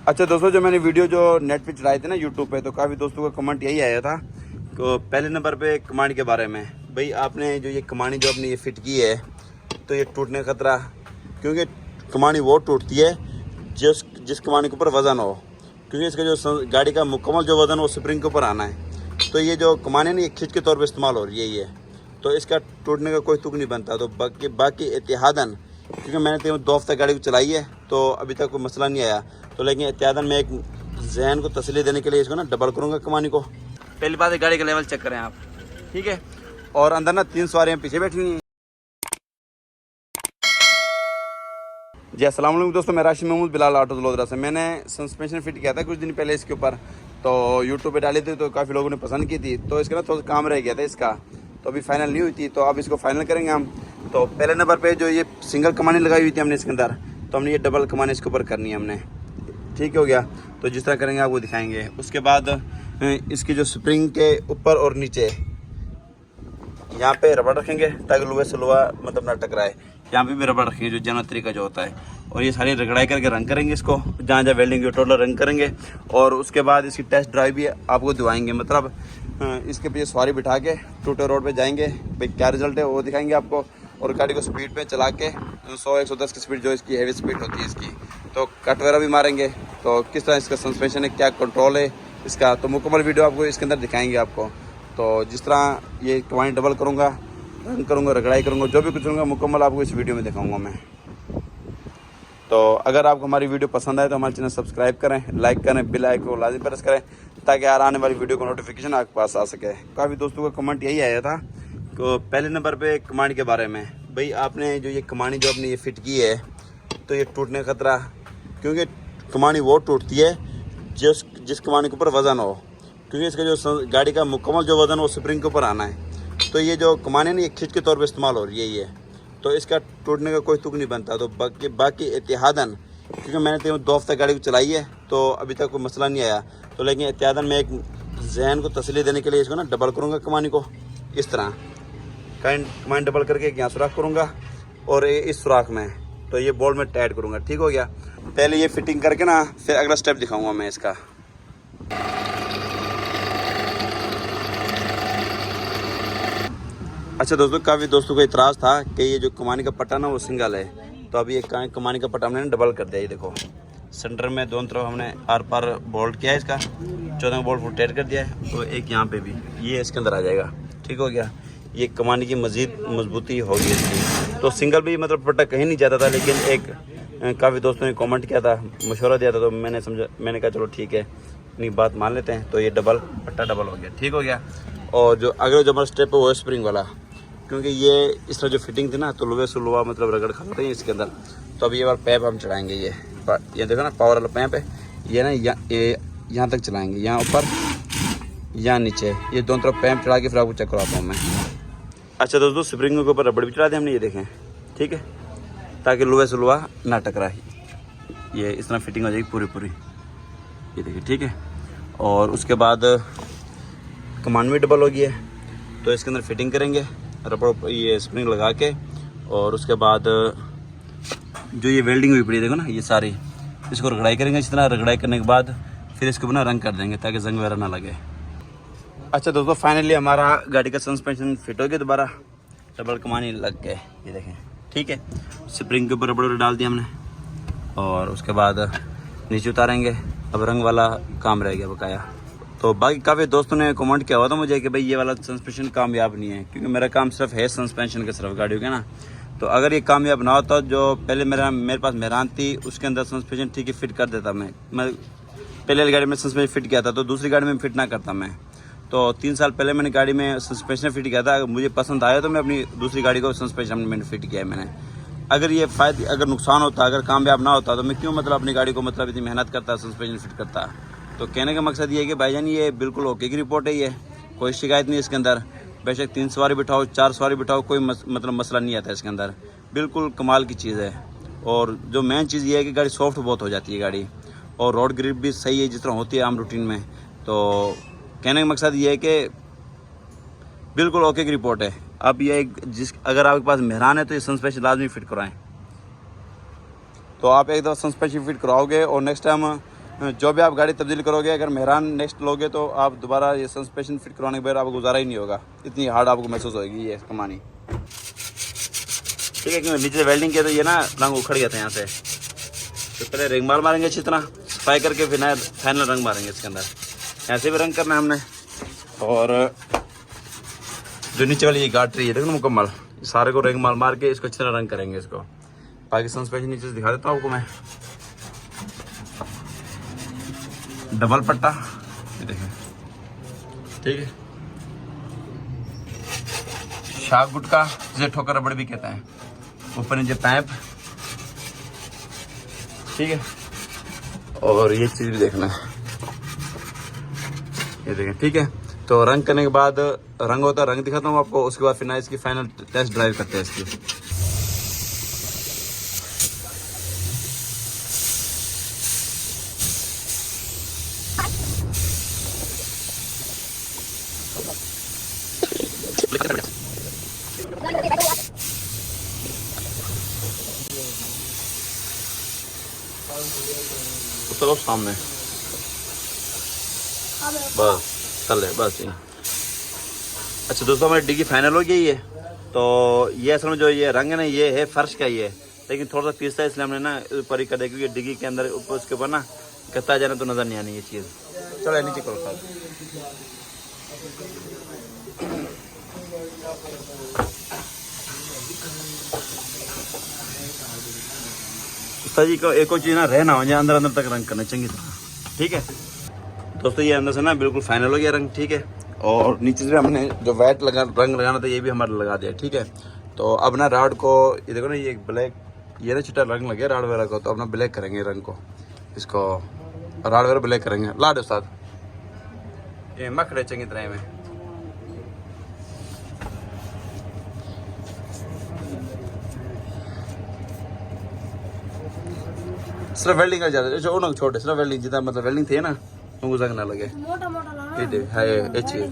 अच्छा दोस्तों, जो मैंने वीडियो जो नेट पे चढ़ाई थी ना यूट्यूब पे, तो काफ़ी दोस्तों का कमेंट यही आया था। तो पहले नंबर पे कमानी के बारे में, भाई आपने जो ये कमानी जो आपने ये फिट की है तो ये टूटने का खतरा, क्योंकि कमानी वो टूटती है जिस कमानी के ऊपर वज़न हो, क्योंकि इसका जो गाड़ी का मुकम्मल जो वज़न हो स्प्रिंग के ऊपर आना है। तो ये जो कमानी है ना, ये खिंच के तौर पर इस्तेमाल हो रही है ये, तो इसका टूटने का कोई तुक नहीं बनता। तो बाकी एहतियातन, क्योंकि मैंने 2 हफ्ते गाड़ी को चलाई है तो अभी तक कोई मसला नहीं आया, तो लेकिन एहतियातन मैं एक जहन को तसल्ली देने के लिए इसको ना डबल करूँगा कमानी को। पहली बात है, गाड़ी का लेवल चेक करें आप, ठीक है। और अंदर ना 3 सवारियाँ पीछे बैठी हुई हैं। जी अस्सलाम वालेकुम दोस्तों, मैं राशिद महमूद बिलाल ऑटो लोधरा से। मैंने सस्पेंशन फिट किया था कुछ दिन पहले इसके ऊपर, तो यूट्यूब पे डाली थी तो काफ़ी लोगों ने पसंद की थी। तो इसका ना थोड़ा काम रह गया था इसका, तो अभी फाइनल नहीं हुई थी, तो अब इसको फाइनल करेंगे हम। तो पहले नंबर पे जो ये सिंगल कमानी लगाई हुई थी हमने इसके अंदर, तो हमने ये डबल कमानी इसके ऊपर करनी है हमने, ठीक हो गया। तो जिस तरह करेंगे आपको दिखाएंगे। उसके बाद इसकी जो स्प्रिंग के ऊपर और नीचे यहाँ पे रबड़ रखेंगे ताकि लोहे से लोहा मतलब ना टकराए। यहाँ पे भी रबड़ रखेंगे जो जनरल तरीका जो होता है, और ये सारी रगड़ाई करके रंग करेंगे इसको, जहाँ जहाँ वेल्डिंग की टोटल रंग करेंगे। और उसके बाद इसकी टेस्ट ड्राइव भी आपको दिवाएंगे, मतलब इसके पीछे सवारी बिठा के टूटे रोड पे जाएंगे, भाई क्या रिजल्ट है वो दिखाएंगे आपको। और गाड़ी को स्पीड पे चला के 100-110 की स्पीड जो इसकी हैवी स्पीड होती है इसकी, तो कट वगैरह भी मारेंगे, तो किस तरह इसका सस्पेंशन है, क्या कंट्रोल है इसका, तो मुकम्मल वीडियो आपको इसके अंदर दिखाएंगे आपको। तो जिस तरह ये कमानी डबल करूँगा, रंग करूँगा, रगड़ाई करूँगा, जो भी कुछ करूँगा मुकम्मल आपको इस वीडियो में दिखाऊँगा मैं। तो अगर आपको हमारी वीडियो पसंद आए तो हमारे चैनल सब्सक्राइब करें, लाइक करें, बेल आइकन को लाजिम प्रेस करें ताकि यार आने वाली वीडियो का नोटिफिकेशन आपके पास आ सके। काफ़ी दोस्तों का कमेंट यही आया था। तो पहले नंबर पे कमानी के बारे में, भाई आपने जो ये कमानी जो आपने ये फिट की है तो ये टूटने का खतरा, क्योंकि कमानी वो टूटती है जिस कमानी के ऊपर वज़न हो, क्योंकि इसका जो गाड़ी का मुकम्मल जो वज़न हो स्प्रिंग के ऊपर आना है। तो ये जो कमानी है ना, ये खिंच के तौर पर इस्तेमाल हो रही है ये, तो इसका टूटने का कोई तुक नहीं बनता। तो बाकी एहतियातन, क्योंकि मैंने 2 हफ्ते गाड़ी को चलाई है तो अभी तक कोई मसला नहीं आया, तो लेकिन एहतियातन मैं एक जहन को तसल्ली देने के लिए इसको ना डबल करूँगा कमानी को। इस तरह कमानी डबल करके एक यहाँ सुराख करूँगा और इस सुराख में, तो ये बोल्ट में टाइट करूँगा, ठीक हो गया। पहले ये फिटिंग करके ना फिर अगला स्टेप दिखाऊँगा मैं इसका। अच्छा दोस्तों, काफ़ी दोस्तों को इतराज़ था कि ये जो कमानी का पट्टा ना वो सिंगल है, तो अभी ये कमानी का पट्टा हमने डबल कर दिया। ये देखो सेंटर में दोनों तरफ हमने आर पार बोल्ट किया है, इसका 14 बोल्ट टाइट कर दिया है, तो एक यहाँ पे भी ये इसके अंदर आ जाएगा, ठीक हो गया। ये कमानी की मज़ीद मजबूती होगी इसकी। तो सिंगल भी मतलब पट्टा कहीं नहीं जाता था, लेकिन एक काफ़ी दोस्तों ने कमेंट किया था, मशवरा दिया था, तो मैंने कहा चलो ठीक है, अपनी बात मान लेते हैं। तो ये पट्टा डबल हो गया, ठीक हो गया। और जो अगला जो हमारा स्टेप है वो है स्प्रिंग वाला, क्योंकि ये इस तरह जो फिटिंग थी ना तो लोहे से लोहा मतलब रगड़ खाते हैं इसके अंदर। तो अभी ये वाला पैप हम चढ़ाएंगे, ये देखो ना पावर वाला पैप है ये ना, यहाँ तक चलाएंगे, यहाँ ऊपर यहाँ नीचे, ये दोनों तरफ पैप चढ़ा के फिर आपको चेक करवाता हूँ मैं। अच्छा दोस्तों, स्प्रिंग के ऊपर रबड़ भी चढ़ा दिया हमने, ये देखें, ठीक है, ताकि लोहे से लोहा ना टकराए। ये इस तरह फिटिंग हो जाएगी पूरी, ये देखिए, ठीक है। और उसके बाद कमान भी डबल हो गई है, तो इसके अंदर फिटिंग करेंगे रबड़, ये स्प्रिंग लगा के। और उसके बाद जो ये वेल्डिंग हुई पड़ी देखो ना, ये सारी इसको रगड़ाई करेंगे। इस तरह रगड़ाई करने के बाद फिर इसको ना रंग कर देंगे ताकि जंग वगैरह ना लगे। अच्छा दोस्तों, फाइनली हमारा गाड़ी का सस्पेंशन फिट हो गया, दोबारा डबल कमानी लग गए, ये देखें, ठीक है। स्प्रिंग के ऊपर रबड़ डाल दिया हमने, और उसके बाद नीचे उतारेंगे। अब रंग वाला काम रह गया बकाया। तो बाकी काफ़ी दोस्तों ने कमेंट किया हुआ था मुझे कि भाई ये वाला सस्पेंशन कामयाब नहीं है, क्योंकि मेरा काम सिर्फ है सस्पेंशन का, सिर्फ गाड़ियों का ना। तो अगर ये कामयाब ना होता, जो पहले मेरे पास मेहरान थी उसके अंदर सस्पेंशन ठीक है फिट कर देता मैं पहले वाली गाड़ी में सस्पेंशन फिट किया था, तो दूसरी गाड़ी में फिट ना करता मैं। तो 3 साल पहले मैंने गाड़ी में सस्पेंशन फिट किया था, मुझे पसंद आया तो मैं अपनी दूसरी गाड़ी को सस्पेंशन मैंने फिट किया है मैंने। अगर नुकसान होता, अगर कामयाब ना होता, तो मैं क्यों मतलब अपनी गाड़ी को मतलब इतनी मेहनत करता, सस्पेंशन फिट करता। तो कहने का मकसद ये है कि भाईजान ये बिल्कुल ओके की रिपोर्ट है, ये कोई शिकायत नहीं है इसके अंदर। बेशक 3 सवारी बिठाओ, 4 सवारी बिठाओ, कोई मतलब मसला नहीं आता इसके अंदर, बिल्कुल कमाल की चीज़ है। और जो मेन चीज़ ये है कि गाड़ी सॉफ्ट बहुत हो जाती है गाड़ी, और रोड ग्रिप भी सही है जिस तरह होती है आम रूटीन में। तो कहने का मकसद ये है कि बिल्कुल ओके की रिपोर्ट है। अब ये अगर आपके पास मेहरान है तो ये सस्पेंशन लाजमी फिट करवाएं। तो आप एक दफ़ा सस्पेंशन फिट कराओगे और नेक्स्ट टाइम जो भी आप गाड़ी तब्दील करोगे, अगर मेहरान नेक्स्ट लोगे तो आप दोबारा ये सस्पेंशन फिट करवाने के बाद आपको गुजारा ही नहीं होगा, इतनी हार्ड आपको महसूस होगी ये कमानी। ठीक है, क्योंकि नीचे वेल्डिंग किया तो ये ना रंग उखड़ गया था यहाँ से, तो पहले रिंग मार मारेंगे अच्छी तरह सफाई करके, फिर नया फाइनल रंग मारेंगे इसके अंदर। ऐसे भी रंग करना है हमने। और जो नीचे वाली ये गाटरी है देखो ना मुकम्मल, सारे को रिंग मार मार के इसको अच्छी तरह रंग करेंगे इसको। बाकी सस्पेंशन नीचे से दिखा देता हूँ आपको मैं। डबल पट्टा ये देखें, ठीक है, शार्क गुटका जिसे ठोकर रबड़ भी कहता है, ऊपर नीचे पैप, ठीक है। और ये चीज भी देखना है, ये देखें, ठीक है। तो रंग करने के बाद रंग होता है, रंग दिखाता हूँ आपको, उसके बाद फिर ना इसकी फाइनल टेस्ट ड्राइव करते हैं इसकी। चलो सामने बस चल है बस ये। अच्छा दोस्तों, हमारी डिग्गी फाइनल हो गई है। तो ये असल में जो ये रंग है ना, ये है फर्श का ही है, लेकिन थोड़ा सा पीसता है, इसलिए हमने ना ऊपर ही कर दिया, क्योंकि डिग्गी के अंदर ऊपर उसके ऊपर ना गत्ता जाना तो नजर नहीं आनी ये चीज़। चलो नीचे करो साहब। जी को एक और चीज़ ना रहना हो जाए, अंदर अंदर तक रंग करना चंगी तरह, ठीक है दोस्तों। ये अंदर से ना बिल्कुल फाइनल हो गया रंग, ठीक है। और नीचे से हमने जो वाइट रंग लगाना था ये भी हमारा लगा दिया, ठीक है। तो अब ना राड को ये देखो ना, ये ब्लैक, ये ना चिट्टा रंग लगे राड वगैरह को, तो अब ना ब्लैक करेंगे रंग को, इसको राड वगैरह ब्लैक करेंगे। लाड साथ ये मखड़े चंगी तरह में। सिर्फ वेल्डिंग कर जाते जो उन्होंने छोटे, सिर्फ वेल्डिंग जितना मतलब वेल्डिंग थे ना उनको जंग ना लगे। मोटा मोटा ये देख है ये चीज।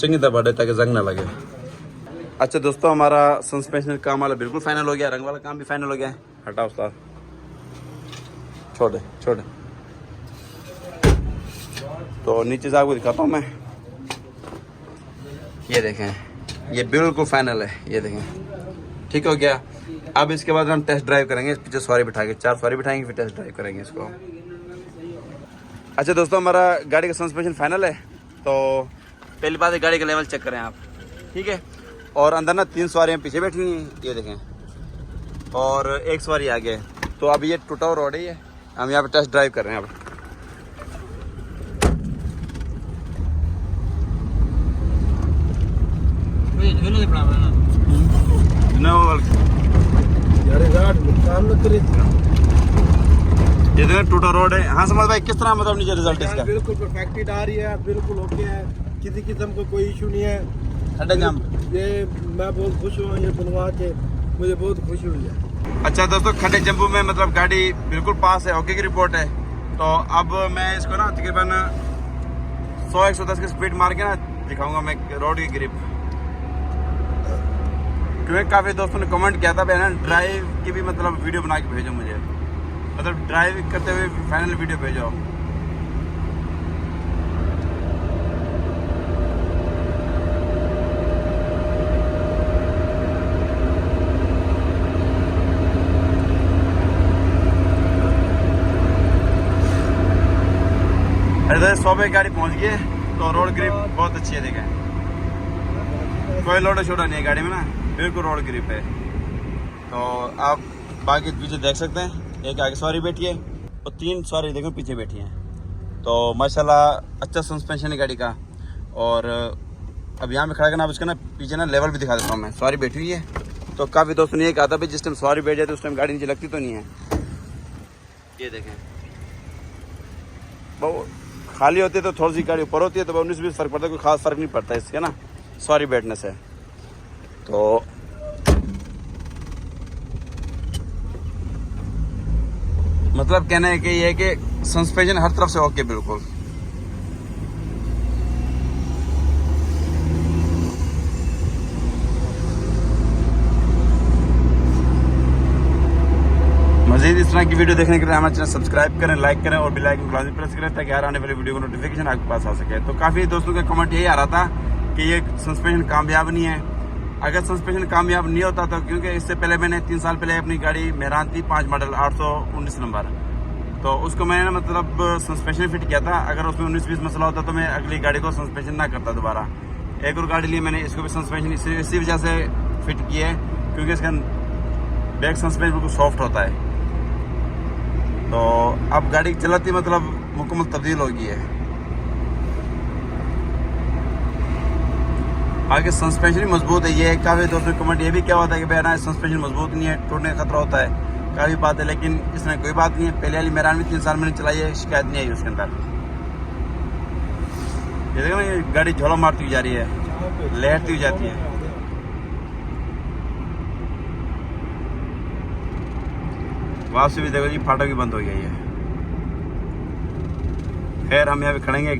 चंगी तरह बढ़े ताकि जंग ना लगे। अच्छा दोस्तों, हमारा सस्पेंशन काम वाला बिल्कुल फाइनल हो गया, रंग वाला काम भी फाइनल हो गया है। हटाओ उस्ताद, छोड़े छोड़े। तो नीचे से आपको दिखाता हूँ मैं, ये देखें ये बिल्कुल फाइनल है, ये देखें ठीक हो गया। अब इसके बाद हम टेस्ट ड्राइव करेंगे, पीछे सवारी बिठा के 4 सवारी बिठाएंगे, फिर टेस्ट ड्राइव करेंगे इसको। अच्छा दोस्तों, हमारा गाड़ी का सस्पेंशन फाइनल है। तो पहली बात है गाड़ी का लेवल चेक करें आप, ठीक है। और अंदर ना 3 सवारियाँ पीछे बैठी हुई हैं, ये देखें, और 1 सवारी आगे। तो अब ये टूटा हुआ रोड है, ये हम यहाँ पे टेस्ट ड्राइव कर रहे हैं अब। ये देखो टूटा रोड है। हाँ समझ भाई, किस तरह मतलब नीचे रिजल्ट इसका? बिल्कुल परफेक्टेड आ रही है, बिल्कुल ओके है, किसी किस्म का कोई इशू नहीं है। खड्डा जाम, ये मैं बहुत खुश हूँ, ये बनवा के मुझे बहुत खुशी हुई है। अच्छा दोस्तों, खड्डे जम्बू में मतलब गाड़ी बिल्कुल पास है, ओके की रिपोर्ट है। तो अब मैं इसको ना तकरीबन 100-110 की स्पीड मार के ना दिखाऊंगा मैं रोड की ग्रिप। क्योंकि काफ़ी दोस्तों ने कमेंट किया था भाई ना ड्राइव की भी मतलब वीडियो बना के भेजो मुझे, मतलब ड्राइव करते हुए फाइनल वीडियो भेजो। अरे 100 पे गाड़ी पहुंच गई है। तो रोड ग्रिप बहुत अच्छी है, देखें कोई लोडा छोड़ा नहीं है गाड़ी में ना, बिल्कुल रोड ग्रिप है। तो आप बाकी पीछे देख सकते हैं, एक आगे सवारी बैठी है और 3 सवारी देखो पीछे बैठी हैं। तो माशाल्लाह अच्छा सस्पेंशन है गाड़ी का। और अब यहाँ पे खड़ा करना, अब इसका ना पीछे ना लेवल भी दिखा देता हूँ मैं। सवारी बैठी हुई है, तो काफ़ी दोस्तों ने ये कहा था भाई जिस टाइम सवारी बैठ जाए तो उस टाइम गाड़ी नीचे लगती तो नहीं है। ये देखें, बहुत खाली होती है तो थोड़ी सी गाड़ी ऊपर होती है तो 19-20 फर्क पड़ता है, कोई खास फर्क नहीं पड़ता इसके ना सवारी बैठने से। तो मतलब कहना है कि ये है कि सस्पेंशन हर तरफ से ओके बिल्कुल। मज़ीद इस तरह की वीडियो देखने के लिए हमारे चैनल सब्सक्राइब करें, लाइक करें और बेल आइकन को लाजमी प्रेस करें ताकि हर आने वाली वीडियो को नोटिफिकेशन आपके पास आ सके। तो काफ़ी दोस्तों का कमेंट यही आ रहा था कि ये सस्पेंशन कामयाब नहीं है। अगर सस्पेंशन कामयाब नहीं होता तो, क्योंकि इससे पहले मैंने 3 साल पहले अपनी गाड़ी मेहरान थी 5 मॉडल 819 नंबर, तो उसको मैंने मतलब सस्पेंशन फिट किया था। अगर उसमें 19-20 मसला होता तो मैं अगली गाड़ी को सस्पेंशन ना करता दोबारा। एक और गाड़ी ली मैंने, इसको भी सस्पेंशन इसी वजह से फिट की है क्योंकि इसका बैक सस्पेंशन बिल्कुल सॉफ्ट होता है। तो अब गाड़ी चलाती मतलब मुकम्मल तब्दील हो गई है। आगे सस्पेंशन भी मजबूत है। ये काफ़ी दोस्तों कमेंट ये भी क्या होता है कि भाई ना सस्पेंशन मजबूत नहीं है, टूटने का खतरा होता है, काफ़ी बात है, लेकिन इसमें कोई बात नहीं है। पहले वाली मेहरान में 3 साल मैंने चलाई है, शिकायत नहीं आई उसके अंदर। ये देखो ना, ये गाड़ी झोला मारती हुई जा रही है, लहरती हुई जाती है। वहाँ से भी देखो जी फाटक भी बंद हो गया है। खैर हम यहाँ पे खड़ेंगे।